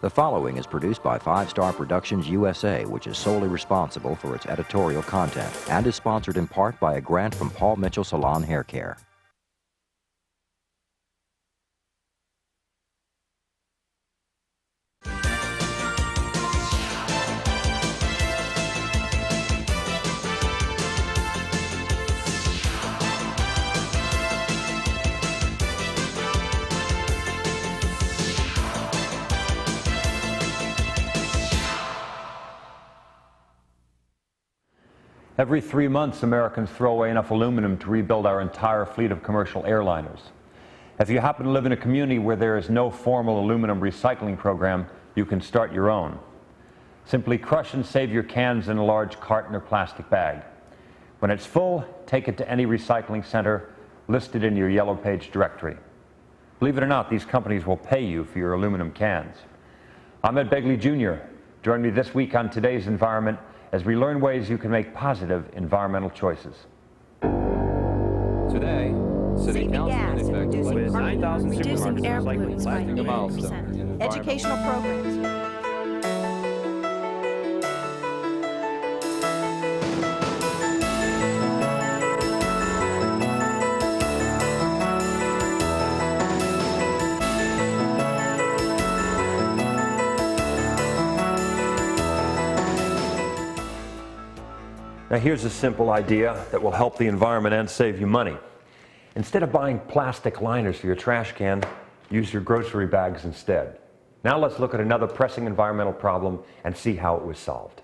The following is produced by 5-Star Productions USA, which is solely responsible for its editorial content and is sponsored in part by a grant from Paul Mitchell Salon Hair Care. Every 3 months, Americans throw away enough aluminum to rebuild our entire fleet of commercial airliners. If you happen to live in a community where there is no formal aluminum recycling program, you can start your own. Simply crush and save your cans in a large carton or plastic bag. When it's full, take it to any recycling center listed in your Yellow Page directory. Believe it or not, these companies will pay you for your aluminum cans. I'm Ed Begley Jr. Join me this week on Today's Environment as we learn ways you can make positive environmental choices. Today, City Council in effect with 9,000 reducing air pollutants by a 30%. milestone. Educational programs. Now here's a simple idea that will help the environment and save you money. Instead of buying plastic liners for your trash can, use your grocery bags instead. Now let's look at another pressing environmental problem and see how it was solved.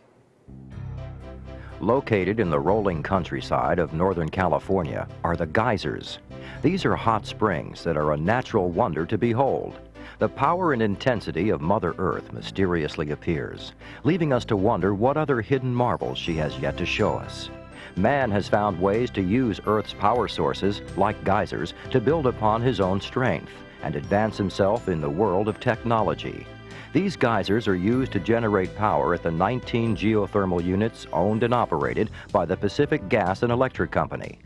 Located in the rolling countryside of Northern California are the geysers. These are hot springs that are a natural wonder to behold. The power and intensity of Mother Earth mysteriously appears, leaving us to wonder what other hidden marvels she has yet to show us. Man has found ways to use Earth's power sources, like geysers, to build upon his own strength and advance himself in the world of technology. These geysers are used to generate power at the 19 geothermal units owned and operated by the Pacific Gas and Electric Company.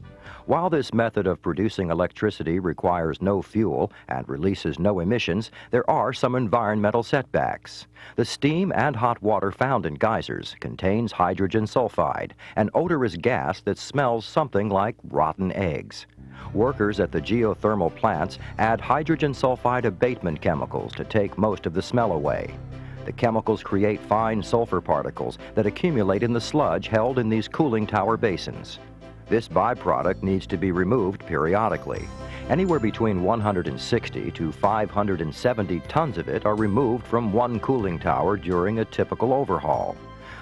While this method of producing electricity requires no fuel and releases no emissions, there are some environmental setbacks. The steam and hot water found in geysers contains hydrogen sulfide, an odorous gas that smells something like rotten eggs. Workers at the geothermal plants add hydrogen sulfide abatement chemicals to take most of the smell away. The chemicals create fine sulfur particles that accumulate in the sludge held in these cooling tower basins. This byproduct needs to be removed periodically. Anywhere between 160 to 570 tons of it are removed from one cooling tower during a typical overhaul.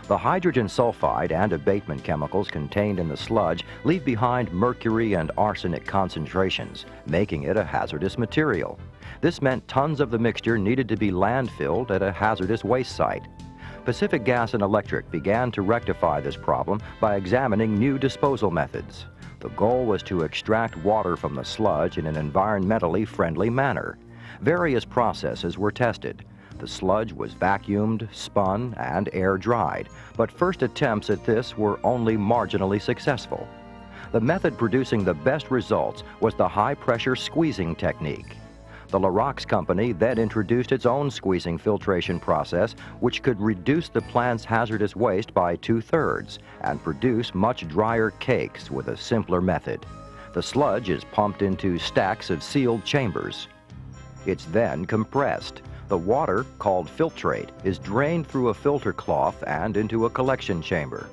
The hydrogen sulfide and abatement chemicals contained in the sludge leave behind mercury and arsenic concentrations, making it a hazardous material. This meant tons of the mixture needed to be landfilled at a hazardous waste site. Pacific Gas and Electric began to rectify this problem by examining new disposal methods. The goal was to extract water from the sludge in an environmentally friendly manner. Various processes were tested. The sludge was vacuumed, spun, and air-dried, but first attempts at this were only marginally successful. The method producing the best results was the high-pressure squeezing technique. The Lorax company then introduced its own squeezing filtration process, which could reduce the plant's hazardous waste by 2/3 and produce much drier cakes with a simpler method. The sludge is pumped into stacks of sealed chambers. It's then compressed. The water, called filtrate, is drained through a filter cloth and into a collection chamber.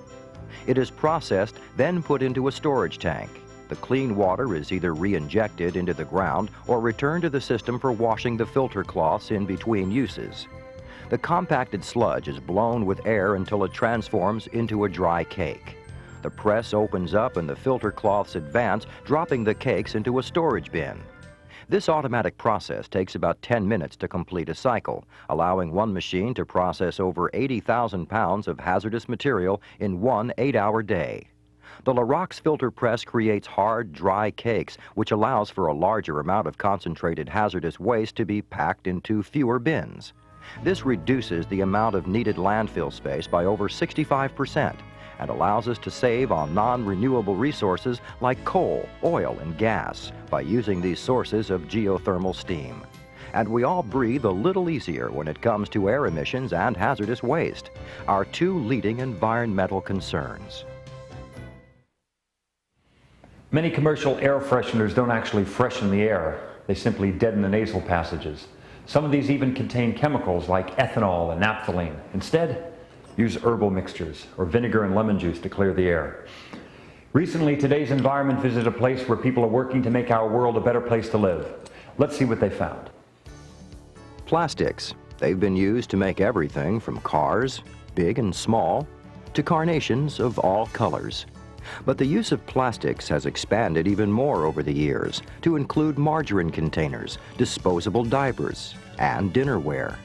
It is processed, then put into a storage tank. The clean water is either re-injected into the ground or returned to the system for washing the filter cloths in between uses. The compacted sludge is blown with air until it transforms into a dry cake. The press opens up and the filter cloths advance, dropping the cakes into a storage bin. This automatic process takes about 10 minutes to complete a cycle, allowing one machine to process over 80,000 pounds of hazardous material in one 8-hour day. The Lorax filter press creates hard, dry cakes, which allows for a larger amount of concentrated hazardous waste to be packed into fewer bins. This reduces the amount of needed landfill space by over 65% and allows us to save on non-renewable resources like coal, oil, and gas by using these sources of geothermal steam. And we all breathe a little easier when it comes to air emissions and hazardous waste, our two leading environmental concerns. Many commercial air fresheners don't actually freshen the air. They simply deaden the nasal passages. Some of these even contain chemicals like ethanol and naphthalene. Instead, use herbal mixtures or vinegar and lemon juice to clear the air. Recently, Today's Environment visited a place where people are working to make our world a better place to live. Let's see what they found. Plastics. They've been used to make everything from cars, big and small, to carnations of all colors. But the use of plastics has expanded even more over the years to include margarine containers, disposable diapers, and dinnerware.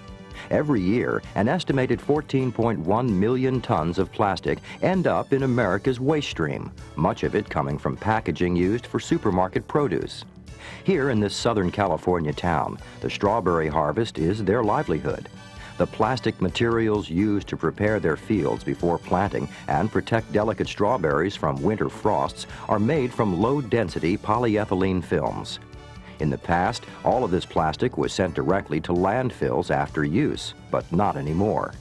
Every year, an estimated 14.1 million tons of plastic end up in America's waste stream, much of it coming from packaging used for supermarket produce. Here in this Southern California town, the strawberry harvest is their livelihood. The plastic materials used to prepare their fields before planting and protect delicate strawberries from winter frosts are made from low-density polyethylene films. In the past, all of this plastic was sent directly to landfills after use, but not anymore.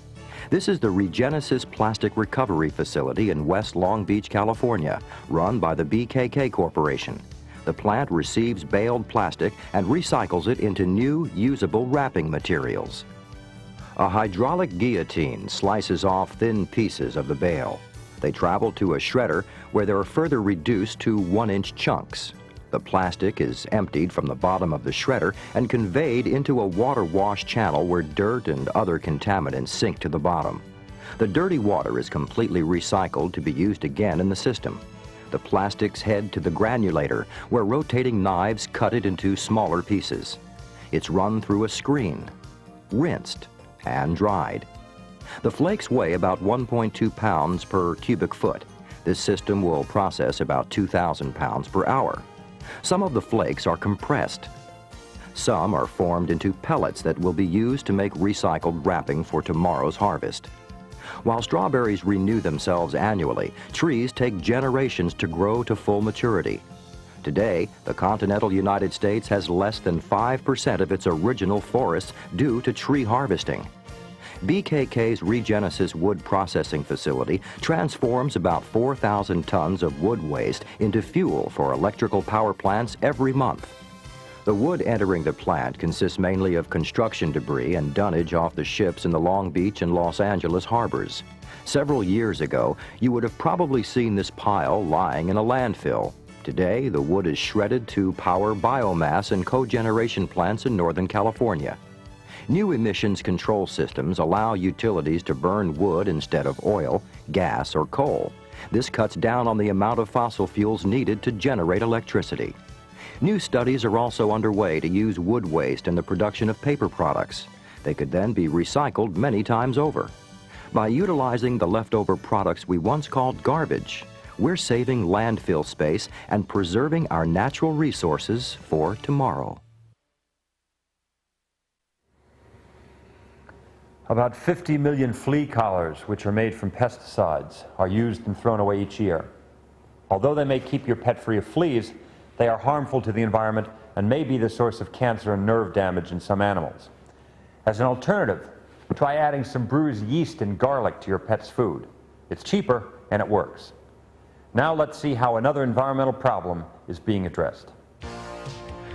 This is the Regenesis Plastic Recovery Facility in West Long Beach, California, run by the BKK Corporation. The plant receives baled plastic and recycles it into new, usable wrapping materials. A hydraulic guillotine slices off thin pieces of the bale. They travel to a shredder where they are further reduced to 1-inch chunks. The plastic is emptied from the bottom of the shredder and conveyed into a water wash channel where dirt and other contaminants sink to the bottom. The dirty water is completely recycled to be used again in the system. The plastics head to the granulator, where rotating knives cut it into smaller pieces. It's run through a screen, rinsed, and dried. The flakes weigh about 1.2 pounds per cubic foot. This system will process about 2,000 pounds per hour. Some of the flakes are compressed. Some are formed into pellets that will be used to make recycled wrapping for tomorrow's harvest. While strawberries renew themselves annually, trees take generations to grow to full maturity. Today, the continental United States has less than 5% of its original forests due to tree harvesting. BKK's Regenesis Wood Processing Facility transforms about 4,000 tons of wood waste into fuel for electrical power plants every month. The wood entering the plant consists mainly of construction debris and dunnage off the ships in the Long Beach and Los Angeles harbors. Several years ago, you would have probably seen this pile lying in a landfill. Today, the wood is shredded to power biomass and cogeneration plants in Northern California. New emissions control systems allow utilities to burn wood instead of oil, gas, or coal. This cuts down on the amount of fossil fuels needed to generate electricity. New studies are also underway to use wood waste in the production of paper products. They could then be recycled many times over. By utilizing the leftover products we once called garbage, we're saving landfill space and preserving our natural resources for tomorrow. About 50 million flea collars, which are made from pesticides, are used and thrown away each year. Although they may keep your pet free of fleas, they are harmful to the environment and may be the source of cancer and nerve damage in some animals. As an alternative, try adding some bruised yeast and garlic to your pet's food. It's cheaper and it works. Now let's see how another environmental problem is being addressed.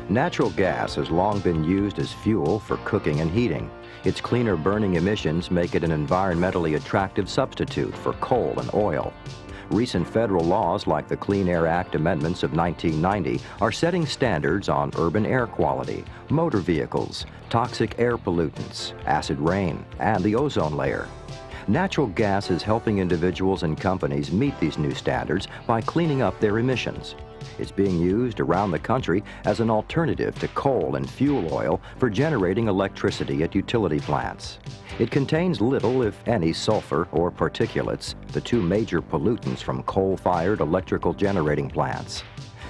Natural gas has long been used as fuel for cooking and heating. Its cleaner burning emissions make it an environmentally attractive substitute for coal and oil. Recent federal laws like the Clean Air Act amendments of 1990 are setting standards on urban air quality, motor vehicles, toxic air pollutants, acid rain, and the ozone layer. Natural gas is helping individuals and companies meet these new standards by cleaning up their emissions. It's being used around the country as an alternative to coal and fuel oil for generating electricity at utility plants. It contains little, if any, sulfur or particulates, the two major pollutants from coal-fired electrical generating plants.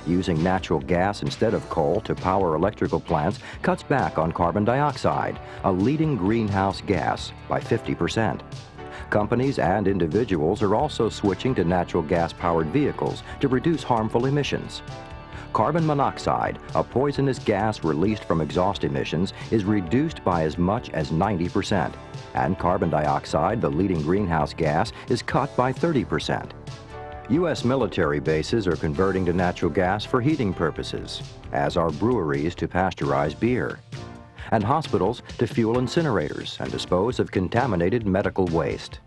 Using natural gas instead of coal to power electrical plants cuts back on carbon dioxide, a leading greenhouse gas, by 50%. Companies and individuals are also switching to natural gas-powered vehicles to reduce harmful emissions. Carbon monoxide, a poisonous gas released from exhaust emissions, is reduced by as much as 90%. And carbon dioxide, the leading greenhouse gas, is cut by 30%. U.S. military bases are converting to natural gas for heating purposes, as are breweries to pasteurize beer, and hospitals to fuel incinerators and dispose of contaminated medical waste.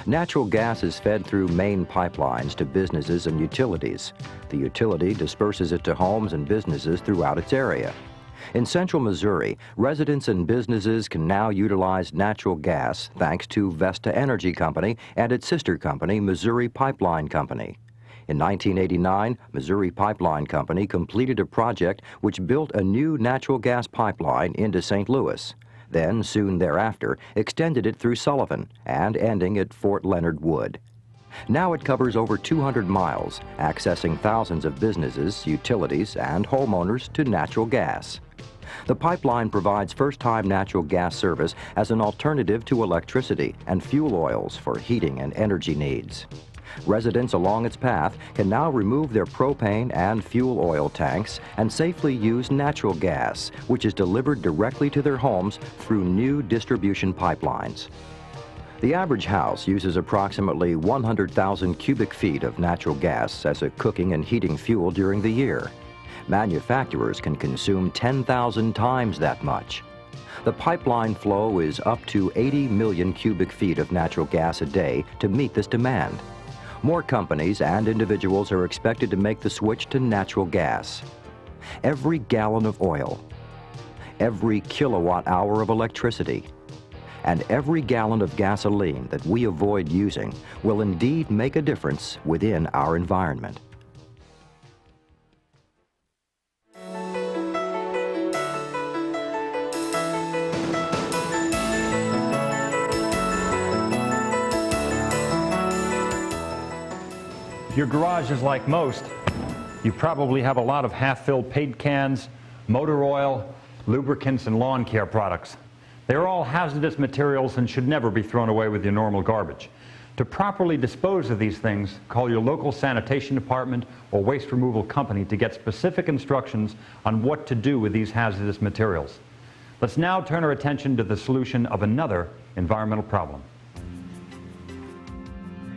Natural gas is fed through main pipelines to businesses and utilities. The utility disperses it to homes and businesses throughout its area. In central Missouri, residents and businesses can now utilize natural gas thanks to Vesta Energy Company and its sister company, Missouri Pipeline Company. In 1989, Missouri Pipeline Company completed a project which built a new natural gas pipeline into St. Louis. Then, soon thereafter, extended it through Sullivan and ending at Fort Leonard Wood. Now it covers over 200 miles, accessing thousands of businesses, utilities, and homeowners to natural gas. The pipeline provides first-time natural gas service as an alternative to electricity and fuel oils for heating and energy needs. Residents along its path can now remove their propane and fuel oil tanks and safely use natural gas, which is delivered directly to their homes through new distribution pipelines. The average house uses approximately 100,000 cubic feet of natural gas as a cooking and heating fuel during the year. Manufacturers can consume 10,000 times that much. The pipeline flow is up to 80 million cubic feet of natural gas a day to meet this demand. More companies and individuals are expected to make the switch to natural gas. Every gallon of oil, every kilowatt hour of electricity, and every gallon of gasoline that we avoid using will indeed make a difference within our environment. Your garage is like most. You probably have a lot of half-filled paint cans, motor oil, lubricants, and lawn care products. They are all hazardous materials and should never be thrown away with your normal garbage. To properly dispose of these things, call your local sanitation department or waste removal company to get specific instructions on what to do with these hazardous materials. Let's now turn our attention to the solution of another environmental problem.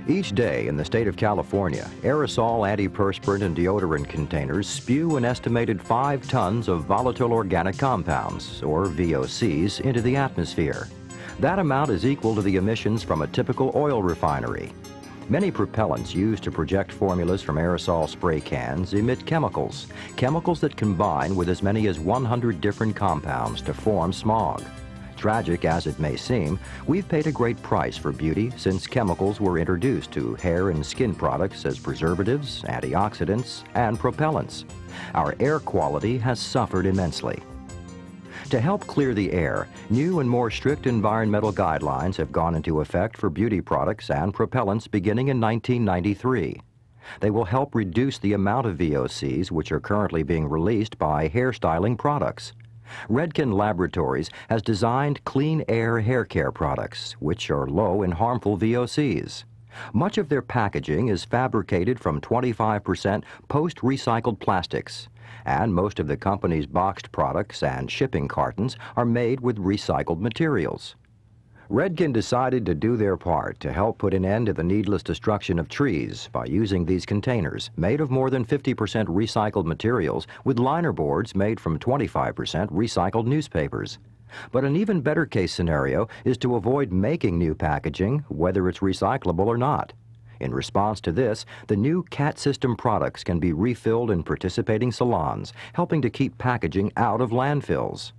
Each day in the state of California, aerosol, antiperspirant, and deodorant containers spew an estimated 5 tons of volatile organic compounds, or VOCs, into the atmosphere. That amount is equal to the emissions from a typical oil refinery. Many propellants used to project formulas from aerosol spray cans emit chemicals that combine with as many as 100 different compounds to form smog. Tragic as it may seem, we've paid a great price for beauty since chemicals were introduced to hair and skin products as preservatives, antioxidants, and propellants. Our air quality has suffered immensely. To help clear the air, new and more strict environmental guidelines have gone into effect for beauty products and propellants beginning in 1993. They will help reduce the amount of VOCs which are currently being released by hairstyling products. Redken Laboratories has designed clean air hair care products, which are low in harmful VOCs. Much of their packaging is fabricated from 25% post-recycled plastics, and most of the company's boxed products and shipping cartons are made with recycled materials. Redken decided to do their part to help put an end to the needless destruction of trees by using these containers made of more than 50% recycled materials with liner boards made from 25% recycled newspapers. But an even better case scenario is to avoid making new packaging, whether it's recyclable or not. In response to this, the new CAT system products can be refilled in participating salons, helping to keep packaging out of landfills.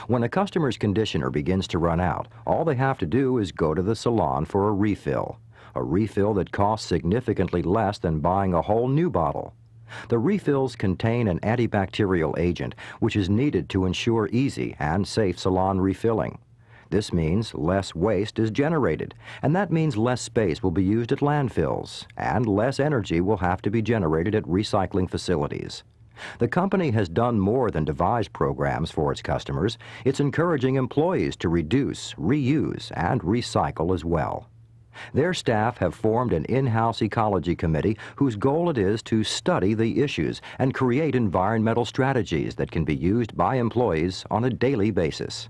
When a customer's conditioner begins to run out, all they have to do is go to the salon for a refill that costs significantly less than buying a whole new bottle. The refills contain an antibacterial agent which is needed to ensure easy and safe salon refilling. This means less waste is generated, and that means less space will be used at landfills, and less energy will have to be generated at recycling facilities. The company has done more than devise programs for its customers. It's encouraging employees to reduce, reuse, and recycle as well. Their staff have formed an in-house ecology committee whose goal it is to study the issues and create environmental strategies that can be used by employees on a daily basis.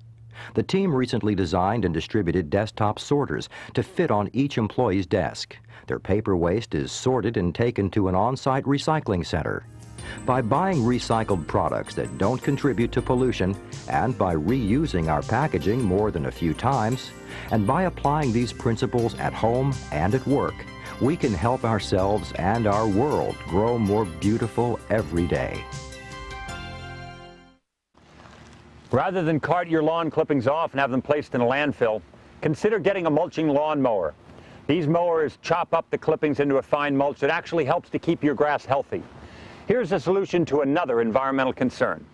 The team recently designed and distributed desktop sorters to fit on each employee's desk. Their paper waste is sorted and taken to an on-site recycling center. By buying recycled products that don't contribute to pollution, and by reusing our packaging more than a few times, and by applying these principles at home and at work, we can help ourselves and our world grow more beautiful every day. Rather than cart your lawn clippings off and have them placed in a landfill, consider getting a mulching lawn mower. These mowers chop up the clippings into a fine mulch that actually helps to keep your grass healthy. Here's a solution to another environmental concern.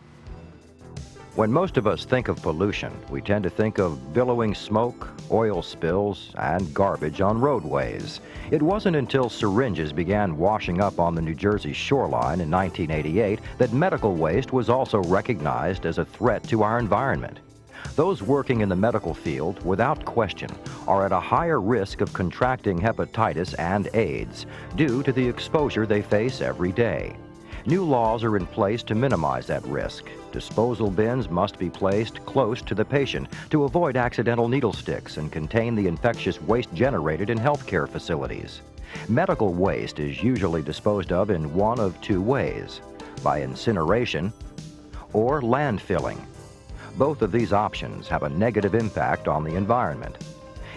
When most of us think of pollution, we tend to think of billowing smoke, oil spills, and garbage on roadways. It wasn't until syringes began washing up on the New Jersey shoreline in 1988 that medical waste was also recognized as a threat to our environment. Those working in the medical field, without question, are at a higher risk of contracting hepatitis and AIDS due to the exposure they face every day. New laws are in place to minimize that risk. Disposal bins must be placed close to the patient to avoid accidental needle sticks and contain the infectious waste generated in healthcare facilities. Medical waste is usually disposed of in one of two ways: by incineration or landfilling. Both of these options have a negative impact on the environment.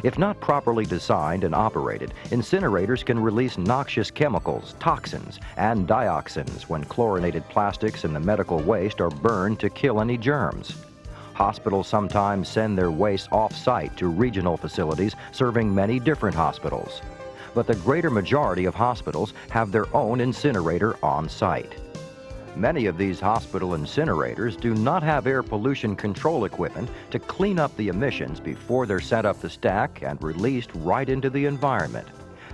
If not properly designed and operated, incinerators can release noxious chemicals, toxins, and dioxins when chlorinated plastics in the medical waste are burned to kill any germs. Hospitals sometimes send their waste off-site to regional facilities serving many different hospitals. But the greater majority of hospitals have their own incinerator on-site. Many of these hospital incinerators do not have air pollution control equipment to clean up the emissions before they're sent up the stack and released right into the environment.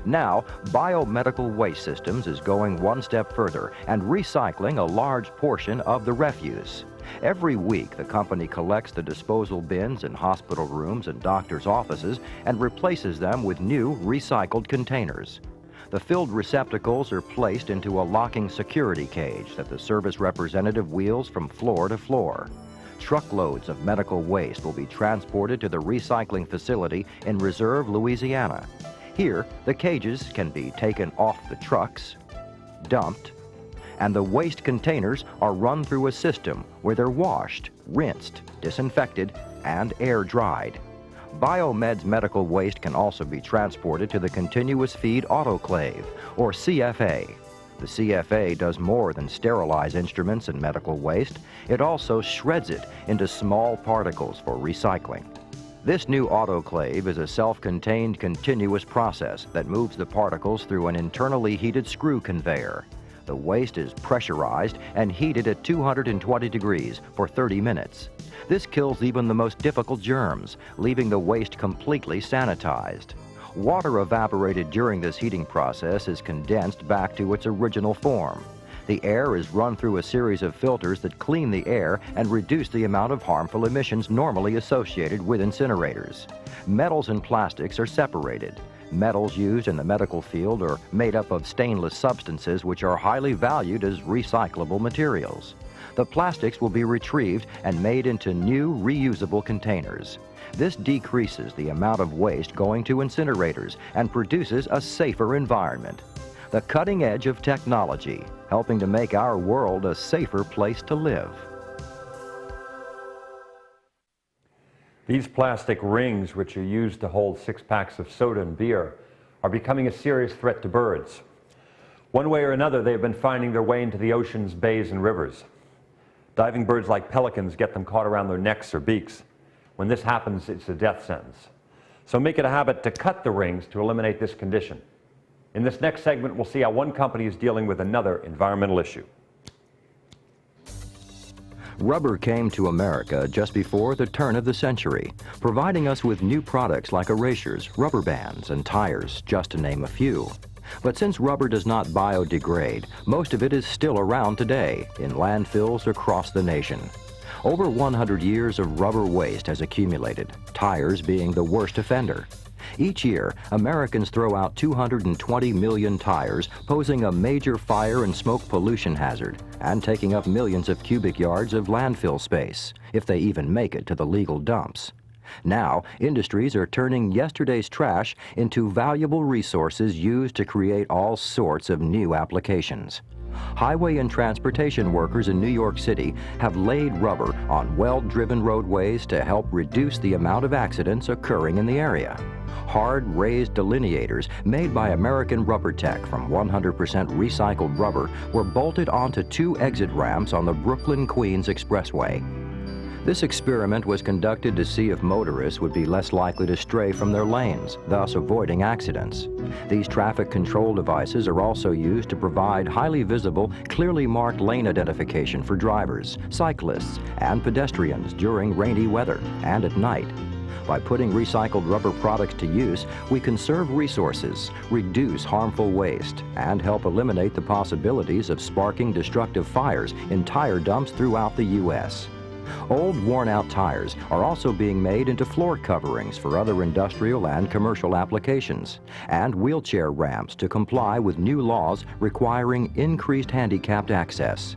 Now, Biomedical Waste Systems is going one step further and recycling a large portion of the refuse. Every week, the company collects the disposal bins in hospital rooms and doctors' offices and replaces them with new recycled containers. The filled receptacles are placed into a locking security cage that the service representative wheels from floor to floor. Truckloads of medical waste will be transported to the recycling facility in Reserve, Louisiana. Here, the cages can be taken off the trucks, dumped, and the waste containers are run through a system where they're washed, rinsed, disinfected, and air-dried. Biomed's medical waste can also be transported to the Continuous Feed Autoclave, or CFA. The CFA does more than sterilize instruments and medical waste. It also shreds it into small particles for recycling. This new autoclave is a self-contained continuous process that moves the particles through an internally heated screw conveyor. The waste is pressurized and heated at 220 degrees for 30 minutes. This kills even the most difficult germs, leaving the waste completely sanitized. Water evaporated during this heating process is condensed back to its original form. The air is run through a series of filters that clean the air and reduce the amount of harmful emissions normally associated with incinerators. Metals and plastics are separated. Metals used in the medical field are made up of stainless substances which are highly valued as recyclable materials. The plastics will be retrieved and made into new reusable containers. This decreases the amount of waste going to incinerators and produces a safer environment. The cutting edge of technology, helping to make our world a safer place to live. These plastic rings, which are used to hold 6 packs of soda and beer, are becoming a serious threat to birds. One way or another, they've been finding their way into the oceans, bays, and rivers. Diving birds like pelicans get them caught around their necks or beaks. When this happens, it's a death sentence. So make it a habit to cut the rings to eliminate this condition. In this next segment, we'll see how one company is dealing with another environmental issue. Rubber came to America just before the turn of the century, providing us with new products like erasers, rubber bands, and tires, just to name a few. But since rubber does not biodegrade, most of it is still around today in landfills across the nation. Over 100 years of rubber waste has accumulated, tires being the worst offender. Each year, Americans throw out 220 million tires, posing a major fire and smoke pollution hazard and taking up millions of cubic yards of landfill space, if they even make it to the legal dumps. Now, industries are turning yesterday's trash into valuable resources used to create all sorts of new applications. Highway and transportation workers in New York City have laid rubber on well-driven roadways to help reduce the amount of accidents occurring in the area. Hard raised delineators made by American Rubber Tech from 100% recycled rubber were bolted onto 2 exit ramps on the Brooklyn-Queens Expressway. This experiment was conducted to see if motorists would be less likely to stray from their lanes, thus avoiding accidents. These traffic control devices are also used to provide highly visible, clearly marked lane identification for drivers, cyclists, and pedestrians during rainy weather and at night. By putting recycled rubber products to use, we conserve resources, reduce harmful waste, and help eliminate the possibilities of sparking destructive fires in tire dumps throughout the U.S. Old, worn-out tires are also being made into floor coverings for other industrial and commercial applications, and wheelchair ramps to comply with new laws requiring increased handicapped access.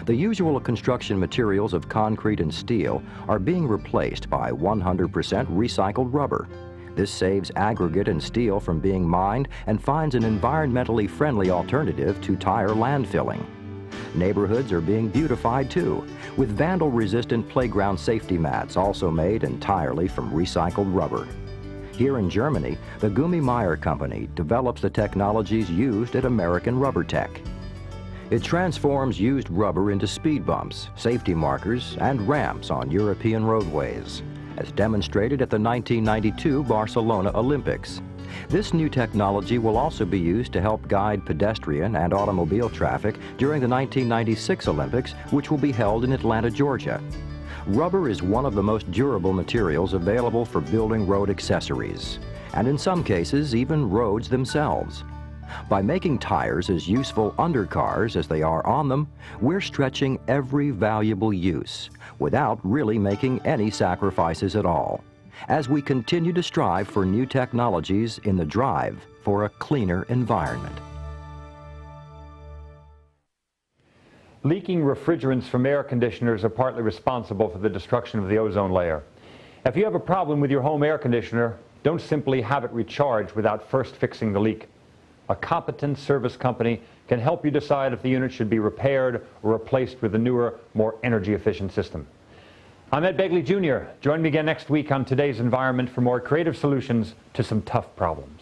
The usual construction materials of concrete and steel are being replaced by 100% recycled rubber. This saves aggregate and steel from being mined and finds an environmentally friendly alternative to tire landfilling. Neighborhoods are being beautified too, with vandal-resistant playground safety mats also made entirely from recycled rubber. Here in Germany, the Gummi Meyer Company develops the technologies used at American Rubber Tech. It transforms used rubber into speed bumps, safety markers, and ramps on European roadways, as demonstrated at the 1992 Barcelona Olympics. This new technology will also be used to help guide pedestrian and automobile traffic during the 1996 Olympics, which will be held in Atlanta, Georgia. Rubber is one of the most durable materials available for building road accessories, and in some cases, even roads themselves. By making tires as useful under cars as they are on them, we're stretching every valuable use without really making any sacrifices at all, as we continue to strive for new technologies in the drive for a cleaner environment. Leaking refrigerants from air conditioners are partly responsible for the destruction of the ozone layer. If you have a problem with your home air conditioner, don't simply have it recharged without first fixing the leak. A competent service company can help you decide if the unit should be repaired or replaced with a newer, more energy-efficient system. I'm Ed Begley Jr. Join me again next week on Today's Environment for more creative solutions to some tough problems.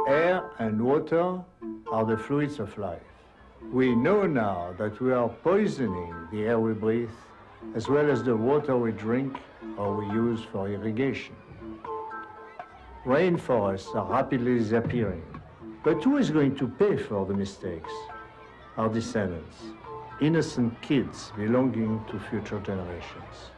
Air and water are the fluids of life. We know now that we are poisoning the air we breathe, as well as the water we drink or we use for irrigation. Rainforests are rapidly disappearing. But who is going to pay for the mistakes? Our descendants, innocent kids belonging to future generations.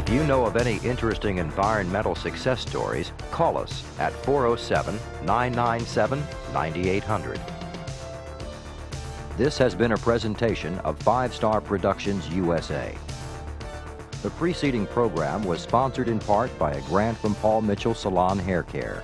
If you know of any interesting environmental success stories, call us at 407-997-9800. This has been a presentation of 5 Star Productions USA. The preceding program was sponsored in part by a grant from Paul Mitchell Salon Hair Care.